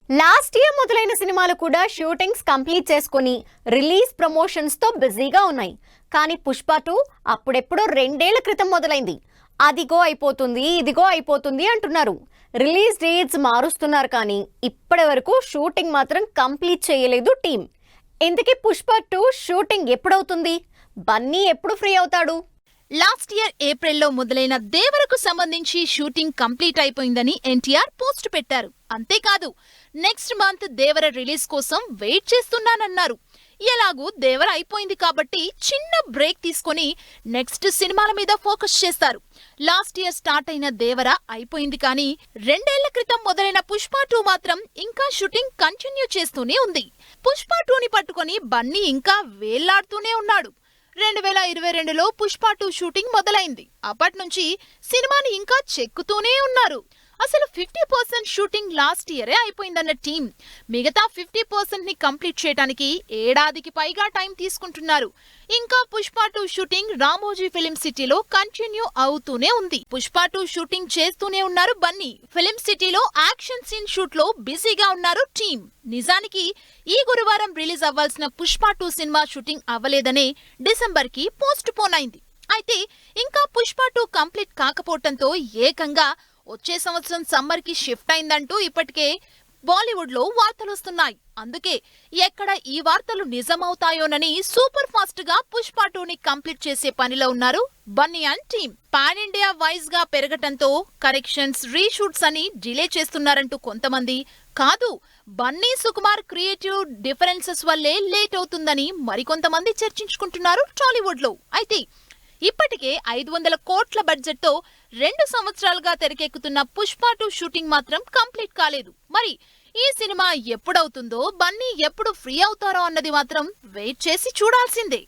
Last year మొదలైన సినిమాలు కూడా షూటింగ్స్ కంప్లీట్ చేసుకొని రిలీజ్ ప్రమోషన్స్ తో బిజీగా ఉన్నాయి. కానీ పుష్ప 2 అప్పుడెప్పుడో 2 ఏళ్ల క్రితం మొదలైంది. అదిగో అయిపోతుంది ఇదిగో అయిపోతుంది అంటున్నారు. రిలీజ్ డేట్స్ మారుస్తున్నారు కానీ ఇప్పటి వరకు షూటింగ్ మాత్రం కంప్లీట్ చేయలేదు టీం. ఇంతకీ పుష్ప 2 షూటింగ్ ఎప్పుడవుతుంది? బన్నీ ఎప్పుడు ఫ్రీ అవుతాడు? లాస్ట్ ఇయర్ ఏప్రిల్లో మొదలైన దేవరకు సంబంధించి షూటింగ్ కంప్లీట్ అయిపోయిందని ఎన్టీఆర్ పోస్ట్ పెట్టారు. అంతేకాదు నెక్స్ట్ మంత్ దేవర రిలీజ్ కోసం వెయిట్ చేస్తున్నానన్నారు. ఎలాగూ దేవర అయిపోయింది కాబట్టి చిన్న బ్రేక్ తీసుకొని నెక్స్ట్ సినిమాల మీద ఫోకస్ చేస్తారు. లాస్ట్ ఇయర్ స్టార్ట్ అయిన దేవర అయిపోయింది కానీ 2 ఏళ్ల క్రితం మొదలైన పుష్ప 2 మాత్రం ఇంకా షూటింగ్ కంటిన్యూ చేస్తూనే ఉంది. పుష్ప 2ని పట్టుకొని బన్నీ ఇంకా వేళ్లాడుతూనే ఉన్నాడు. 2022లో పుష్ప 2 షూటింగ్ మొదలైంది. అప్పటి నుంచి సినిమాని ఇంకా చెక్కుతూనే ఉన్నారు. అసలు 50% షూటింగ్ లాస్ట్ ఇయరే అయిపోయిందన్న టీం మిగతా 50% ని కంప్లీట్ చేయడానికి ఏడాదికి పైగా టైం తీసుకుంటున్నారు. ఇంకా పుష్ప 2 షూటింగ్ రామోజీ ఫిలిం సిటీలో కంటిన్యూ అవుతూనే ఉంది. పుష్ప 2 షూటింగ్ చేస్తూనే ఉన్నారు బన్నీ. ఫిలిం సిటీలో యాక్షన్ సీన్ షూట్ లో బిజీగా ఉన్నారు టీం. నిజానికి ఈ గురువారం రిలీజ్ అవ్వాల్సిన పుష్ప 2 సినిమా షూటింగ్ అవ్వలేదనే డిసెంబర్ కి పోస్ట్ పోన్ అయింది. అయితే ఇంకా పుష్ప 2 కంప్లీట్ కాకపోవడంతో ఏకంగా వచ్చే సంవత్సరం సమ్మర్ కి షిఫ్ట్ అయిందంటూ ఇప్పటికే బాలీవుడ్ లో వార్తలొస్తున్నాయి. అందుకే ఎక్కడ ఈ వార్తలు నిజమవుతాయోనని సూపర్ ఫాస్ట్ గా పుష్ప 2ని కంప్లీట్ చేసే పనిలో ఉన్నారు Bunny and team. Pan India wise గా పెరగటంతో కరెక్షన్స్, రీషూట్స్ అని డిలే చేస్తున్నారంటూ కొంతమంది, కాదు బన్నీ సుకుమార్ క్రియేటివ్ డిఫరెన్సెస్ వల్లే లేట్ అవుతుందని మరికొంతమంది చర్చించుకుంటున్నారు టాలీవుడ్ లో. అయితే ఇప్పటికే 500 కోట్ల బడ్జెట్ తో 2 సంవత్సరాలుగా తెరకెక్కుతున్న పుష్ప 2 షూటింగ్ మాత్రం కంప్లీట్ కాలేదు. మరి ఈ సినిమా ఎప్పుడవుతుందో, బన్నీ ఎప్పుడు ఫ్రీ అవుతారో అన్నది మాత్రం వెయిట్ చేసి చూడాల్సిందే.